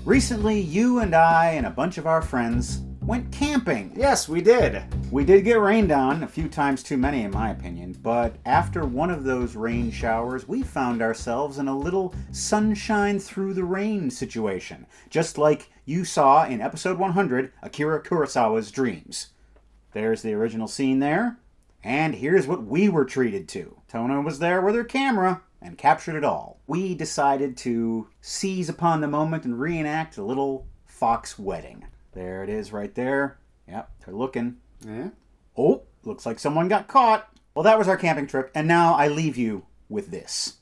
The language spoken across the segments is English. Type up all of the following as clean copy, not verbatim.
Recently, you and I and a bunch of our friends went camping. Yes, we did. We did get rained on, a few times too many in my opinion, but after one of those rain showers, we found ourselves in a little sunshine through the rain situation, just like you saw in episode 100, Akira Kurosawa's Dreams. There's the original scene there, and here's what we were treated to. Tona was there with her camera and captured it all. We decided to seize upon the moment and reenact a little fox wedding. There it is right there. Yep, they're looking. Yeah. Oh, looks like someone got caught. Well, that was our camping trip, and now I leave you with this.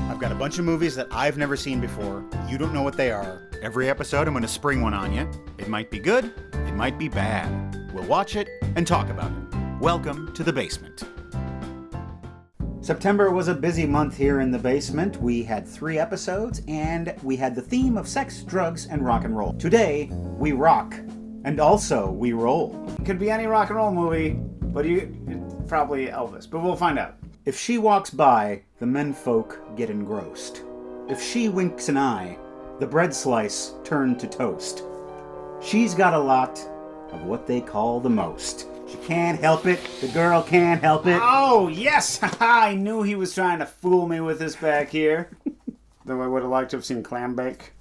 I've got a bunch of movies that I've never seen before. You don't know what they are. Every episode, I'm going to spring one on you. It might be good, it might be bad. We'll watch it and talk about it. Welcome to the basement. September was a busy month here in the basement. We had 3 episodes, and we had the theme of sex, drugs, and rock and roll. Today, we rock, and also we roll. It could be any rock and roll movie, but it's probably Elvis, but we'll find out. If she walks by, the menfolk get engrossed. If she winks an eye, the bread slice turn to toast. She's got a lot of what they call the most. She can't help it. The girl can't help it. Oh, yes! I knew he was trying to fool me with this back here. Though I would have liked to have seen Clam Bake.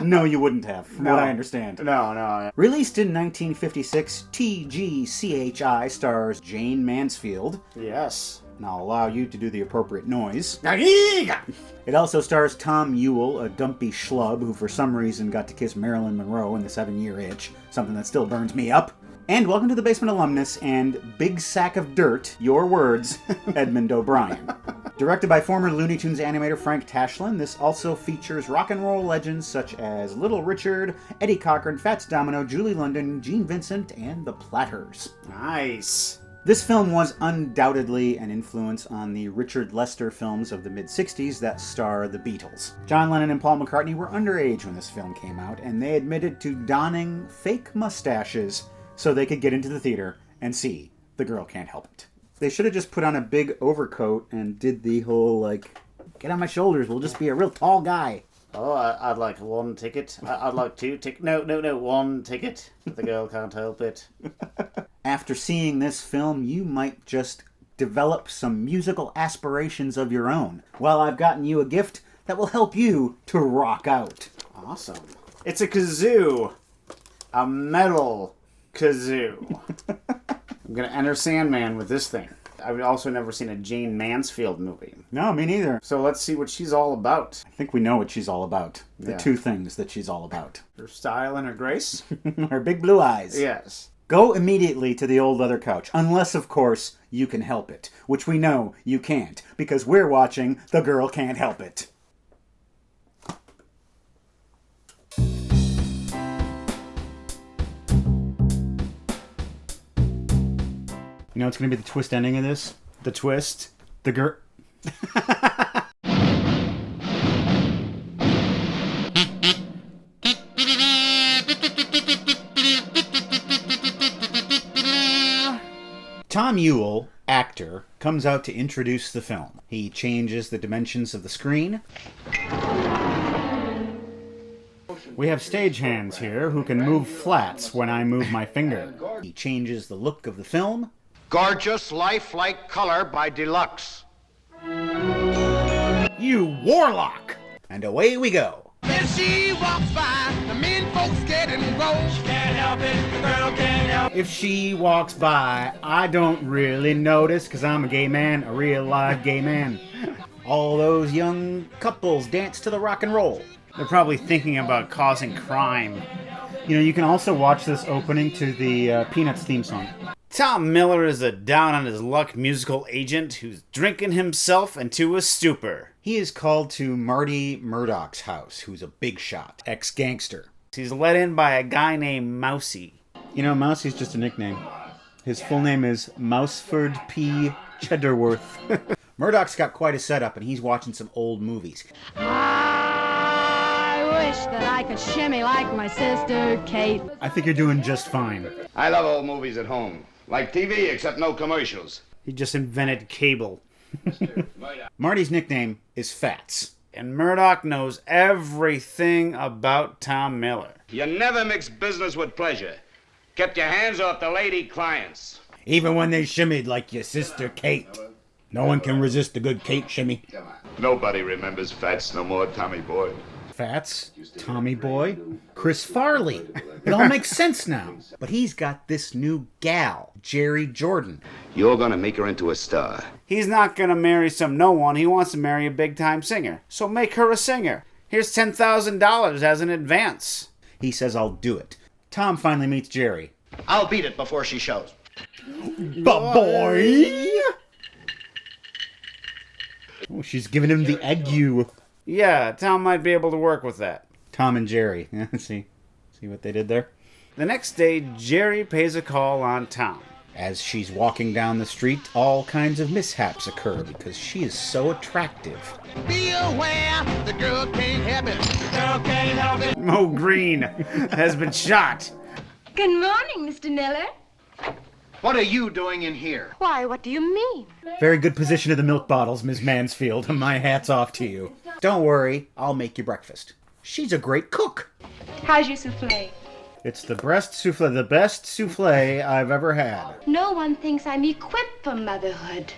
No, you wouldn't have, from what I understand. No. Released in 1956, TGCHI stars Jayne Mansfield. Yes. And I'll allow you to do the appropriate noise. It It also stars Tom Ewell, a dumpy schlub who for some reason got to kiss Marilyn Monroe in the 7-year itch, something that still burns me up. And welcome to the Basement alumnus and Big Sack of Dirt, your words, Edmund O'Brien. Directed by former Looney Tunes animator Frank Tashlin, this also features rock and roll legends such as Little Richard, Eddie Cochran, Fats Domino, Julie London, Gene Vincent, and the Platters. Nice. This film was undoubtedly an influence on the Richard Lester films of the mid-60s that star the Beatles. John Lennon and Paul McCartney were underage when this film came out, and they admitted to donning fake mustaches so they could get into the theater and see The Girl Can't Help It. They should have just put on a big overcoat and did the whole, get on my shoulders, we'll just be a real tall guy. Oh, I'd like 1 ticket. I'd like 2 tickets. No, 1 ticket. The Girl Can't Help It. After seeing this film, you might just develop some musical aspirations of your own. Well, I've gotten you a gift that will help you to rock out. Awesome. It's a kazoo. A metal kazoo. I'm going to enter Sandman with this thing. I've also never seen a Jayne Mansfield movie. No, me neither. So let's see what she's all about. I think we know what she's all about. The 2 things that she's all about. Her style and her grace? Her big blue eyes. Yes. Go immediately to the old leather couch, unless, of course, you can help it. Which we know you can't, because we're watching The Girl Can't Help It. You know what's going to be the twist ending of this? The twist? The girl... Tom Ewell, actor, comes out to introduce the film. He changes the dimensions of the screen. We have stagehands here who can move flats when I move my finger. He changes the look of the film. Gorgeous lifelike color by Deluxe. You warlock! And away we go. When she walks by, the men folks get engrossed. She can't help it, the girl can't help it. If she walks by, I don't really notice, 'cause I'm a gay man, a real live gay man. All those young couples dance to the rock and roll. They're probably thinking about causing crime. You know, you can also watch this opening to the Peanuts theme song. Tom Miller is a down-on-his-luck musical agent who's drinking himself into a stupor. He is called to Marty Murdoch's house, who's a big shot, ex-gangster. He's let in by a guy named Mousy. You know, Mousie's just a nickname. His full name is Mouseford P. Cheddarworth. Murdoch's got quite a setup, and he's watching some old movies. I wish that I could shimmy like my sister Kate. I think you're doing just fine. I love old movies at home. Like TV, except no commercials. He just invented cable. Marty's nickname is Fats. And Murdoch knows everything about Tom Miller. You never mix business with pleasure. Kept your hands off the lady clients. Even when they shimmied like your sister Kate. No one can resist a good Kate shimmy. Nobody remembers Fats no more, Tommy boy. Fats, Tommy Boy, Chris Farley. It all makes sense now. But he's got this new gal, Jerry Jordan. You're gonna make her into a star. He's not gonna marry some no one. He wants to marry a big-time singer. So make her a singer. Here's $10,000 as an advance. He says, I'll do it. Tom finally meets Jerry. I'll beat it before she shows. Boy! Oh, she's giving him the ague. Yeah, Tom might be able to work with that. Tom and Jerry. See what they did there? The next day, Jerry pays a call on Tom. As she's walking down the street, all kinds of mishaps occur because she is so attractive. Be aware, the girl can't help it. The girl can't help it. Mo Green has been shot. Good morning, Mr. Miller. What are you doing in here? Why, what do you mean? Very good position of the milk bottles, Miss Mansfield. My hat's off to you. Don't worry, I'll make you breakfast. She's a great cook. How's your souffle? It's the best souffle I've ever had. No one thinks I'm equipped for motherhood.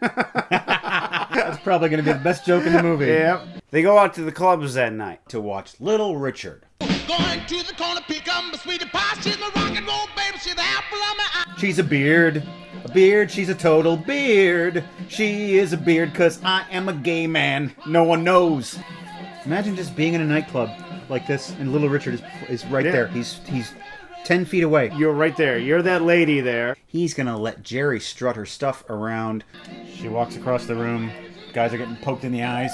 That's probably going to be the best joke in the movie. Yep. They go out to the clubs that night. To watch Little Richard. Going to the corner, pick up my sweetie pie. She's my rock and roll baby. She's the apple of my eye. She's a beard. A beard, she's a total beard. She is a beard because I am a gay man. No one knows. Imagine just being in a nightclub like this and Little Richard is right there. He's 10 feet away. You're right there. You're that lady there. He's going to let Jerry strut her stuff around. She walks across the room. Guys are getting poked in the eyes.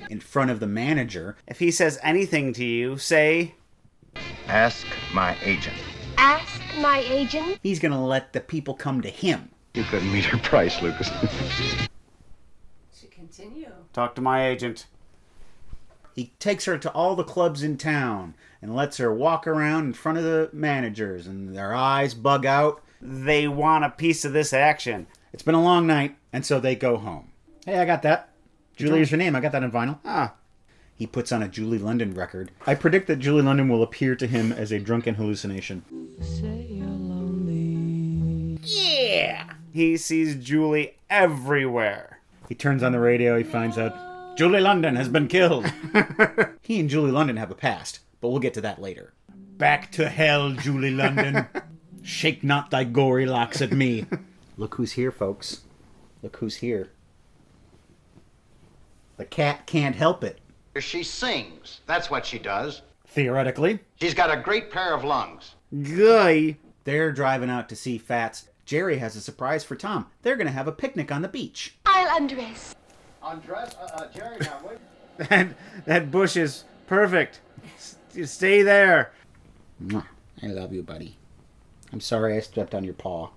In front of the manager. If he says anything to you, say... Ask my agent. Ask my agent. He's going to let the people come to him. You couldn't meet her price, Lucas. Should continue. Talk to my agent. He takes her to all the clubs in town and lets her walk around in front of the managers, and their eyes bug out. They want a piece of this action. It's been a long night, and so they go home. Hey, I got that. Julie is your name. I got that in vinyl. Ah. He puts on a Julie London record. I predict that Julie London will appear to him as a drunken hallucination. Yeah! He sees Julie everywhere. He turns on the radio. He finds out Julie London has been killed. He and Julie London have a past, but we'll get to that later. Back to hell, Julie London. Shake not thy gory locks at me. Look who's here, folks. Look who's here. The cat can't help it. She sings. That's what she does. Theoretically. She's got a great pair of lungs. Guy. They're driving out to see Fats. Jerry has a surprise for Tom. They're going to have a picnic on the beach. I'll undress. Undress? Jerry, now wait. That bush is perfect. Stay there. Mwah. I love you, buddy. I'm sorry I stepped on your paw.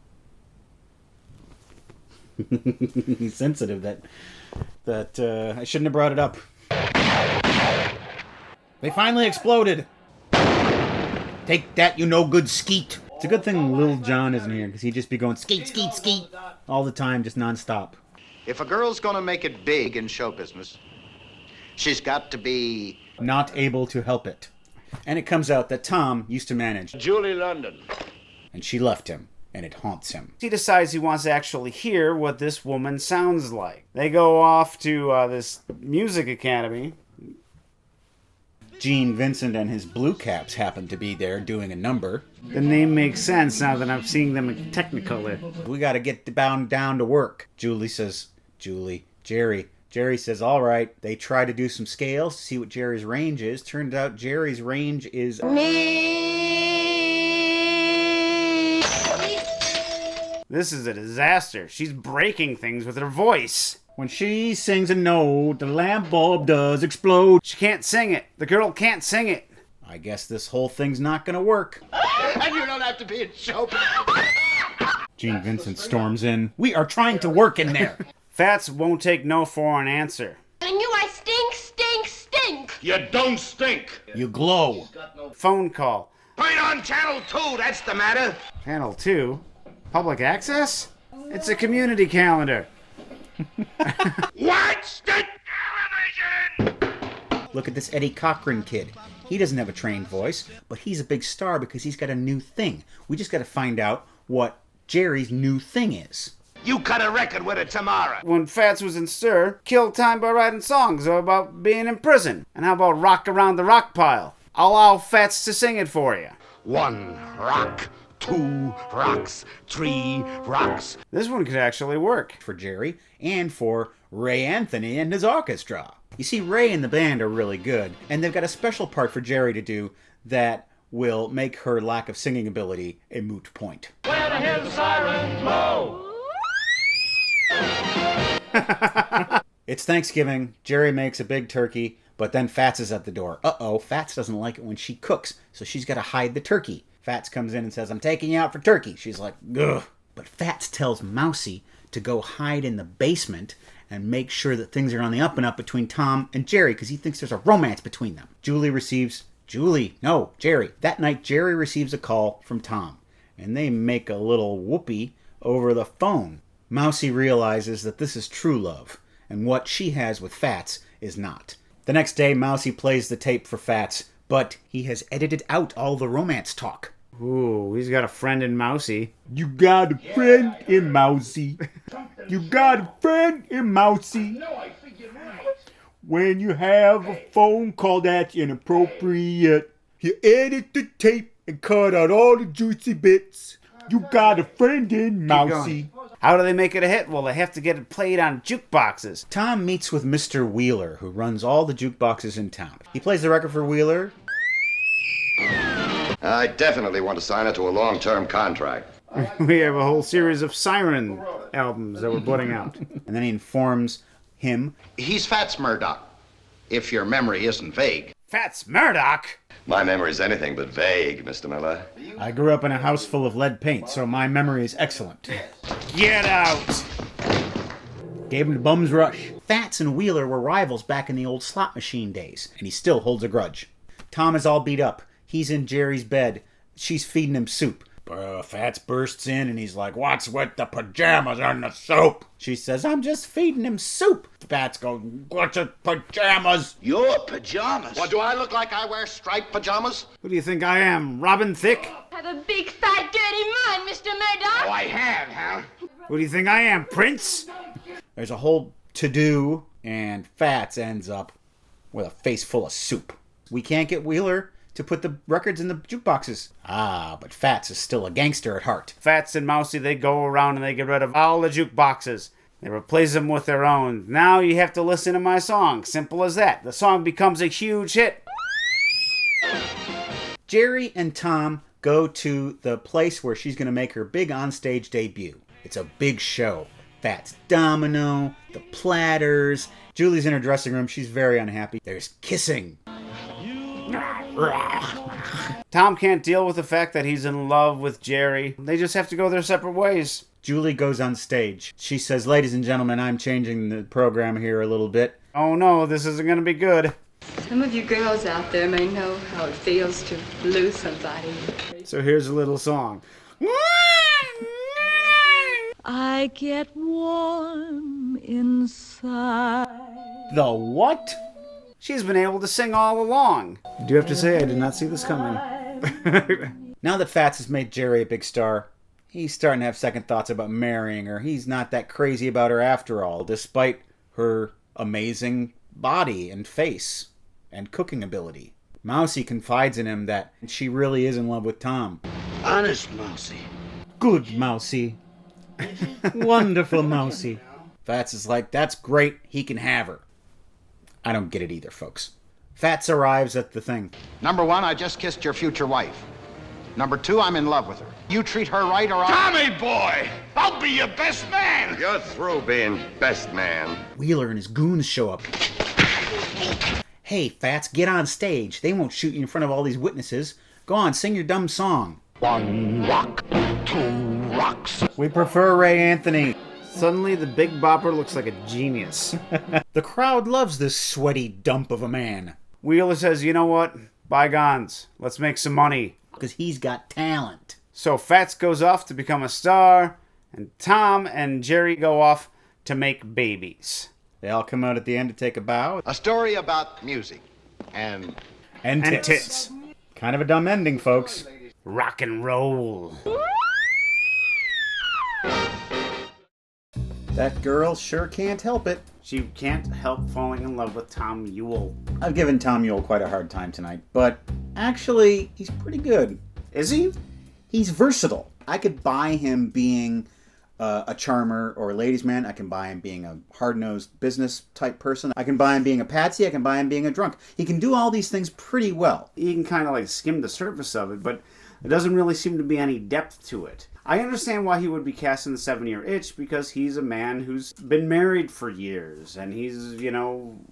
He's sensitive that I shouldn't have brought it up. They finally exploded. Take that, you no good skeet. It's a good thing Lil Jon isn't here, because he'd just be going skeet, skeet, skeet all the time, just nonstop. If a girl's gonna make it big in show business, she's got to be... not able to help it. And it comes out that Tom used to manage Julie London. and she left him, and it haunts him. He decides he wants to actually hear what this woman sounds like. They go off to this music academy. Gene Vincent and his Blue Caps happen to be there doing a number. The name makes sense now that I'm seeing them in Technicolor. We gotta get bound down to work. Jerry says, all right. They try to do some scales to see what Jerry's range is. Turns out Jerry's range is... This is a disaster. She's breaking things with her voice. When she sings a note, the lamp bulb does explode. She can't sing it. The girl can't sing it. I guess this whole thing's not gonna work. And you don't have to be in show business. Gene Vincent storms in. We are trying to work in there. Fats won't take no for an answer. Telling you I stink, stink, You don't stink. You glow. Phone call. Put it on Channel 2, that's the matter. Channel 2? Public access? It's a community calendar. Watch the television! Look at this Eddie Cochran kid. He doesn't have a trained voice, but he's a big star because he's got a new thing. We just got to find out what Jerry's new thing is. You cut a record with it tomorrow. When Fats was in stir, killed time by writing songs about being in prison. And how about Rock Around the Rock Pile? I'll allow Fats to sing it for you. 1 rock, 2 rocks, 3 rocks. This one could actually work. For Jerry and for Ray Anthony and his orchestra. You see, Ray and the band are really good, and they've got a special part for Jerry to do that will make her lack of singing ability a moot point. Where the hell the siren blow? It's Thanksgiving. Jerry makes a big turkey, but then Fats is at the door. Uh-oh, Fats doesn't like it when she cooks, so she's got to hide the turkey. Fats comes in and says, I'm taking you out for turkey. She's like, ugh. But Fats tells Mousy to go hide in the basement and make sure that things are on the up and up between Tom and Jerry because he thinks there's a romance between them. Jerry. That night, Jerry receives a call from Tom, and they make a little whoopee over the phone. Mousy realizes that this is true love, and what she has with Fats is not. The next day, Mousy plays the tape for Fats, but he has edited out all the romance talk. Ooh, he's got a friend in Mousy. You got a friend in Mousy. You got a friend in Mousy. When you have a phone call that's inappropriate, you edit the tape and cut out all the juicy bits. You got a friend in Mousy. How do they make it a hit? Well, they have to get it played on jukeboxes. Tom meets with Mr. Wheeler, who runs all the jukeboxes in town. He plays the record for Wheeler. I definitely want to sign it to a long-term contract. We have a whole series of Siren albums that we're putting out. And then he informs him. He's Fats Murdoch, if your memory isn't vague. Fats Murdoch? My memory's anything but vague, Mr. Miller. I grew up in a house full of lead paint, so my memory is excellent. Get out! Gave him the bum's rush. Fats and Wheeler were rivals back in the old slot machine days, and he still holds a grudge. Tom is all beat up. He's in Jerry's bed. She's feeding him soup. Fats bursts in and he's like, what's with the pajamas and the soup? She says, I'm just feeding him soup. Fats goes, what's with pajamas? Your pajamas? What, do I look like I wear striped pajamas? Who do you think I am, Robin Thicke? Have a big fat dirty mind, Mr. Murdoch. Oh, I have, huh? Who do you think I am, Prince? There's a whole to-do, and Fats ends up with a face full of soup. We can't get Wheeler to put the records in the jukeboxes. But Fats is still a gangster at heart. Fats and Mousy, they go around and they get rid of all the jukeboxes. They replace them with their own. Now you have to listen to my song. Simple as that. The song becomes a huge hit. Jerry and Tom go to the place where she's going to make her big onstage debut. It's a big show. Fats Domino, the platters. Julie's in her dressing room. She's very unhappy. There's kissing. Tom can't deal with the fact that he's in love with Jerry. They just have to go their separate ways. Julie goes on stage. She says, ladies and gentlemen, I'm changing the program here a little bit. Oh no, this isn't going to be good. Some of you girls out there may know how it feels to lose somebody. So here's a little song. I get warm inside. The what? She's been able to sing all along. I do have to say, I did not see this coming. Now that Fats has made Jerry a big star, he's starting to have second thoughts about marrying her. He's not that crazy about her after all, despite her amazing body and face and cooking ability. Mousy confides in him that she really is in love with Tom. Honest, Mousy. Good Mousy. Wonderful Mousy. Fats is like, that's great, he can have her. I don't get it either, folks. Fats arrives at the thing. Number 1, I just kissed your future wife. Number 2, I'm in love with her. You treat her right or I'll... Tommy boy! I'll be your best man! You're through being best man. Wheeler and his goons show up. Hey, Fats, get on stage. They won't shoot you in front of all these witnesses. Go on, sing your dumb song. 1 rock, 2 rocks. We prefer Ray Anthony. Suddenly, the Big Bopper looks like a genius. The crowd loves this sweaty dump of a man. Wheeler says, you know what? Bygones. Let's make some money. Because he's got talent. So Fats goes off to become a star, and Tom and Jerry go off to make babies. They all come out at the end to take a bow. A story about music and And tits. tits. Kind of a dumb ending, folks. Rock and roll. That girl sure can't help it. She can't help falling in love with Tom Ewell. I've given Tom Ewell quite a hard time tonight, but actually, he's pretty good. Is he? He's versatile. I could buy him being a charmer or a ladies' man. I can buy him being a hard-nosed business type person. I can buy him being a patsy. I can buy him being a drunk. He can do all these things pretty well. You can kind of like skim the surface of it, but there doesn't really seem to be any depth to it. I understand why he would be cast in the 7-Year Itch, because he's a man who's been married for years, and he's,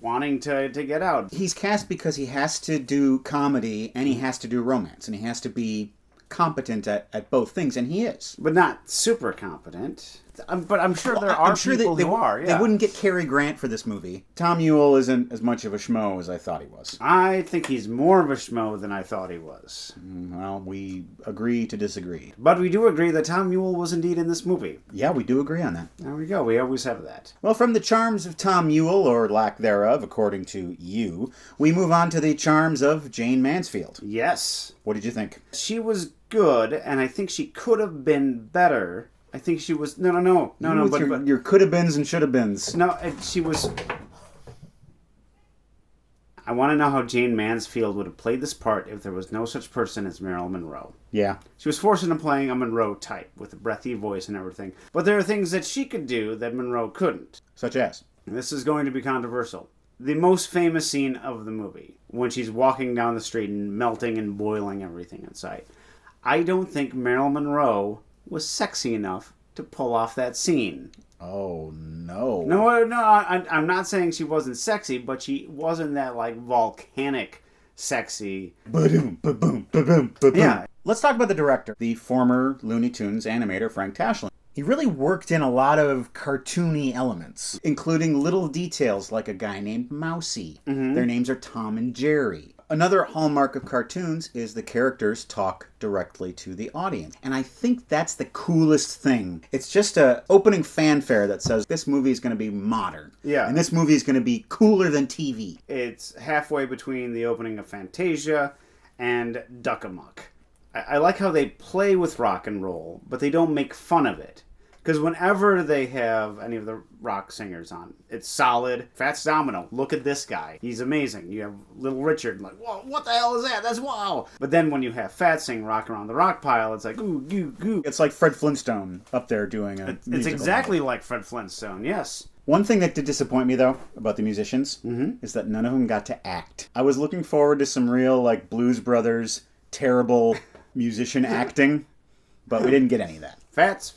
wanting to get out. He's cast because he has to do comedy and he has to do romance, and he has to be competent at both things, and he is. But not super competent. But I'm sure there are people who are, yeah. They wouldn't get Cary Grant for this movie. Tom Ewell isn't as much of a schmo as I thought he was. I think he's more of a schmo than I thought he was. Well, we agree to disagree. But we do agree that Tom Ewell was indeed in this movie. Yeah, we do agree on that. There we go. We always have that. Well, from the charms of Tom Ewell, or lack thereof, according to you, we move on to the charms of Jayne Mansfield. Yes. What did you think? She was good, and I think she could have been better. I think she was... No. But your could-have-beens and should-have-beens. No, she was... I want to know how Jayne Mansfield would have played this part if there was no such person as Marilyn Monroe. Yeah. She was forced into playing a Monroe type with a breathy voice and everything. But there are things that she could do that Monroe couldn't. Such as? This is going to be controversial. The most famous scene of the movie, when she's walking down the street and melting and boiling everything in sight. I don't think Marilyn Monroe was sexy enough to pull off that scene. Oh, no. No, I'm not saying she wasn't sexy, but she wasn't that, volcanic sexy. Ba-doom, ba-boom, ba-boom, ba-boom. Yeah. Let's talk about the director, the former Looney Tunes animator Frank Tashlin. He really worked in a lot of cartoony elements, including little details like a guy named Mousy. Mm-hmm. Their names are Tom and Jerry. Another hallmark of cartoons is the characters talk directly to the audience. And I think that's the coolest thing. It's just a opening fanfare that says this movie is going to be modern. Yeah. And this movie is going to be cooler than TV. It's halfway between the opening of Fantasia and Duck-Amuck. I like how they play with rock and roll, but they don't make fun of it. Because whenever they have any of the rock singers on, it's solid. Fats Domino, look at this guy. He's amazing. You have Little Richard, like, whoa, what the hell is that? That's wow. But then when you have Fats sing Rock Around the Rock Pile, it's like, ooh, goo, goo. It's like Fred Flintstone up there doing a It's exactly like Fred Flintstone, yes. One thing that did disappoint me, though, about the musicians, is that none of them got to act. I was looking forward to some real, Blues Brothers, terrible musician acting, but we didn't get any of that. Fats.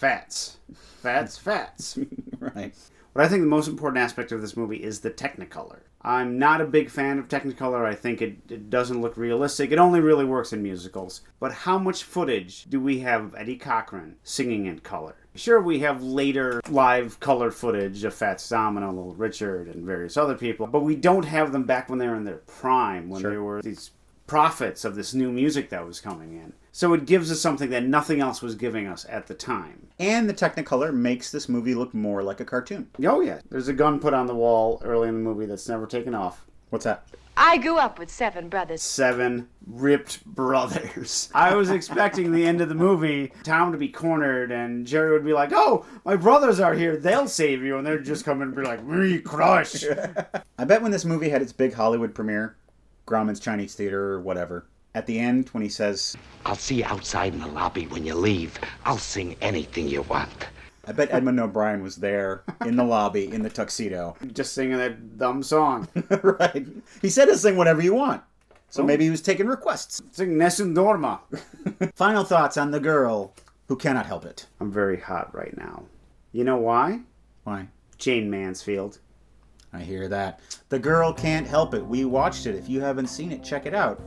Right. What I think the most important aspect of this movie is the Technicolor. I'm not a big fan of Technicolor. I think it doesn't look realistic. It only really works in musicals. But how much footage do we have of Eddie Cochran singing in color? Sure, we have later live color footage of Fats Domino, Little Richard, and various other people, but we don't have them back when they were in their prime, when they were these prophets of this new music that was coming in. So it gives us something that nothing else was giving us at the time. And the Technicolor makes this movie look more like a cartoon. Oh, yeah. There's a gun put on the wall early in the movie that's never taken off. What's that? I grew up with 7 brothers. 7 ripped brothers. I was expecting the end of the movie, Tom to be cornered, and Jerry would be like, oh, my brothers are here, they'll save you, and they'd just come in and be like, me, crush. I bet when this movie had its big Hollywood premiere, Grauman's Chinese Theater or whatever, at the end, when he says, I'll see you outside in the lobby when you leave. I'll sing anything you want. I bet Edmund O'Brien was there in the lobby in the tuxedo. Just singing that dumb song. Right. He said to sing whatever you want. So maybe he was taking requests. Sing Nessun Dorma. Final thoughts on the girl who cannot help it. I'm very hot right now. You know why? Why? Jayne Mansfield. I hear that. The girl can't help it. We watched it. If you haven't seen it, check it out.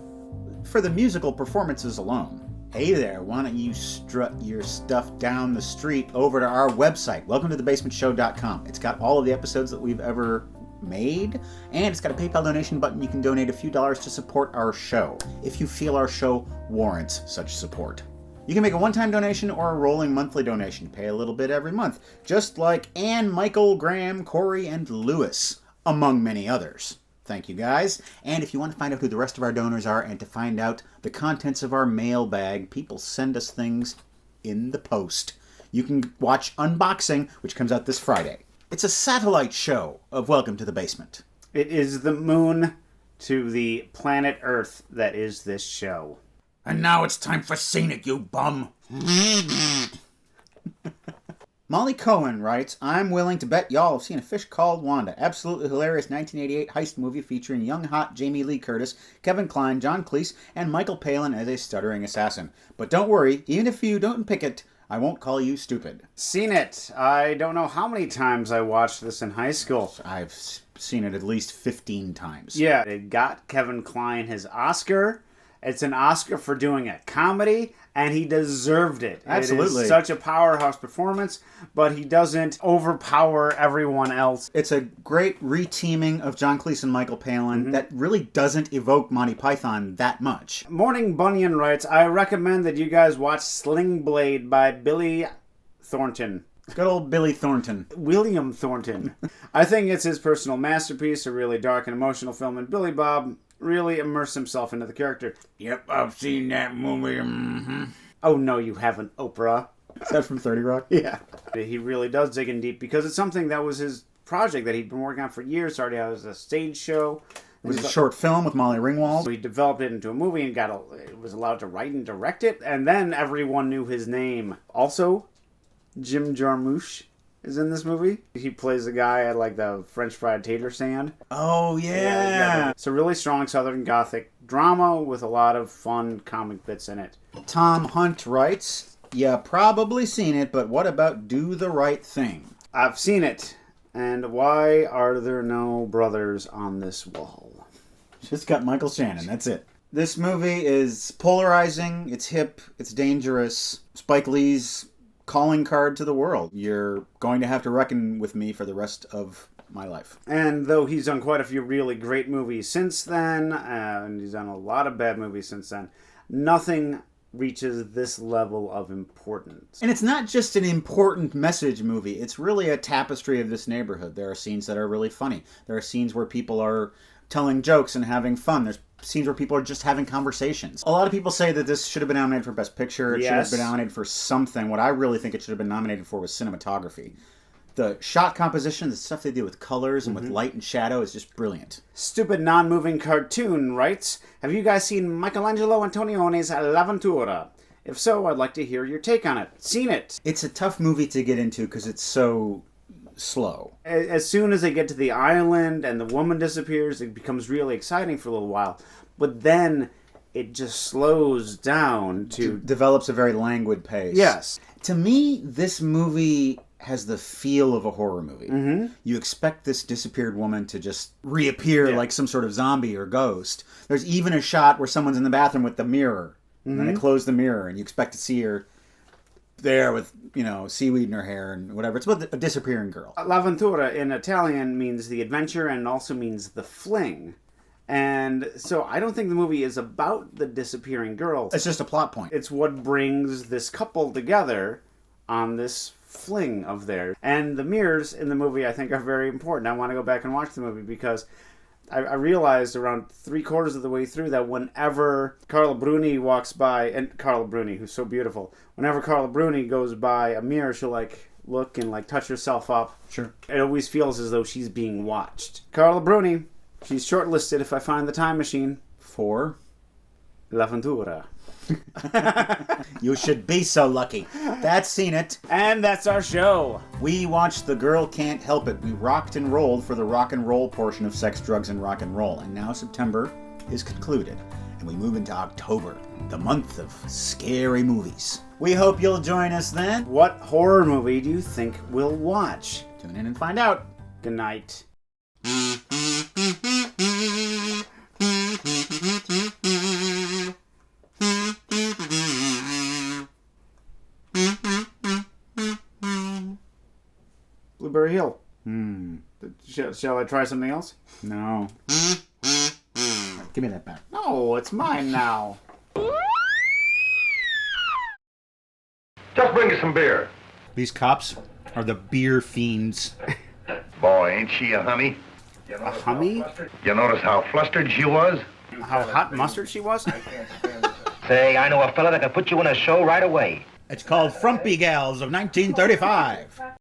For the musical performances alone. Hey there, why don't you strut your stuff down the street over to our website, welcome to thebasementshow.com. It's got all of the episodes that we've ever made, and it's got a PayPal donation button. You can donate a few dollars to support our show, if you feel our show warrants such support. You can make a one-time donation or a rolling monthly donation. Pay a little bit every month, just like Ann, Michael, Graham, Corey, and Lewis, among many others. Thank you, guys. And if you want to find out who the rest of our donors are and to find out the contents of our mailbag, people send us things in the post. You can watch Unboxing, which comes out this Friday. It's a satellite show of Welcome to the Basement. It is the moon to the planet Earth that is this show. And now it's time for Scenic, you bum. Molly Cohen writes, I'm willing to bet y'all have seen A Fish Called Wanda. Absolutely hilarious 1988 heist movie featuring young hot Jamie Lee Curtis, Kevin Kline, John Cleese, and Michael Palin as a stuttering assassin. But don't worry, even if you don't pick it, I won't call you stupid. Seen it. I don't know how many times I watched this in high school. I've seen it at least 15 times. Yeah, it got Kevin Kline his Oscar. It's an Oscar for doing a comedy, and he deserved it. Absolutely. It is such a powerhouse performance, but he doesn't overpower everyone else. It's a great reteaming of John Cleese and Michael Palin that really doesn't evoke Monty Python that much. Morning Bunyan writes, I recommend that you guys watch Sling Blade by Billy Thornton. Good old Billy Thornton. William Thornton. I think it's his personal masterpiece, a really dark and emotional film, and Billy Bob really immersed himself into the character. Yep, I've seen that movie. Oh, no, you haven't, Oprah. Is that from 30 Rock? Yeah. He really does dig in deep because it's something that was his project that he'd been working on for years. Started out as a stage show. It was a short film with Molly Ringwald. So he developed it into a movie and was allowed to write and direct it. And then everyone knew his name. Also, Jim Jarmusch is in this movie. He plays a guy at like the French fried tater stand. Oh, yeah. It's a really strong Southern Gothic drama with a lot of fun comic bits in it. Tom Hunt writes, yeah, probably seen it, but what about Do the Right Thing? I've seen it. And why are there no brothers on this wall? Just got Michael Shannon, that's it. This movie is polarizing, it's hip, it's dangerous. Spike Lee's calling card to the world. You're going to have to reckon with me for the rest of my life. And though he's done quite a few really great movies since then, and he's done a lot of bad movies since then, nothing reaches this level of importance. And it's not just an important message movie. It's really a tapestry of this neighborhood. There are scenes that are really funny. There are scenes where people are telling jokes and having fun. There's scenes where people are just having conversations. A lot of people say that this should have been nominated for Best Picture. It should have been nominated for something. What I really think it should have been nominated for was cinematography. The shot composition, the stuff they do with colors and with light and shadow is just brilliant. Stupid non-moving cartoon writes, have you guys seen Michelangelo Antonione's L'Avventura? If so, I'd like to hear your take on it. Seen it. It's a tough movie to get into because it's so slow. As soon as they get to the island and the woman disappears, it becomes really exciting for a little while. But then it just slows down to... develops a very languid pace. Yes. To me, this movie has the feel of a horror movie. You expect this disappeared woman to just reappear like some sort of zombie or ghost. There's even a shot where someone's in the bathroom with the mirror. And then they close the mirror and you expect to see her there with, seaweed in her hair and whatever. It's about a disappearing girl. L'Avventura in Italian means the adventure and also means the fling. And so I don't think the movie is about the disappearing girl. It's just a plot point. It's what brings this couple together on this fling of theirs. And the mirrors in the movie I think are very important. I want to go back and watch the movie because I realized around 3/4 of the way through that whenever Carla Bruni walks by, and Carla Bruni, who's so beautiful, whenever Carla Bruni goes by a mirror, she'll look and touch herself up. Sure. It always feels as though she's being watched. Carla Bruni, she's shortlisted if I find the time machine. For? L'Avventura. You should be so lucky. That's Seen It. And that's our show. We watched The Girl Can't Help It. We rocked and rolled for the rock and roll portion of Sex, Drugs, and Rock and Roll. And now September is concluded. And we move into October, the month of scary movies. We hope you'll join us then. What horror movie do you think we'll watch? Tune in and find out. Good night. Blueberry Hill. Shall I try something else? No. Give me that back. No, it's mine now. Just bring us some beer. These cops are the beer fiends. Boy, ain't she a hummy? A hummy? You notice how flustered she was? How hot mustard she was? Say, I know a fella that can put you in a show right away. It's called Frumpy Gals of 1935.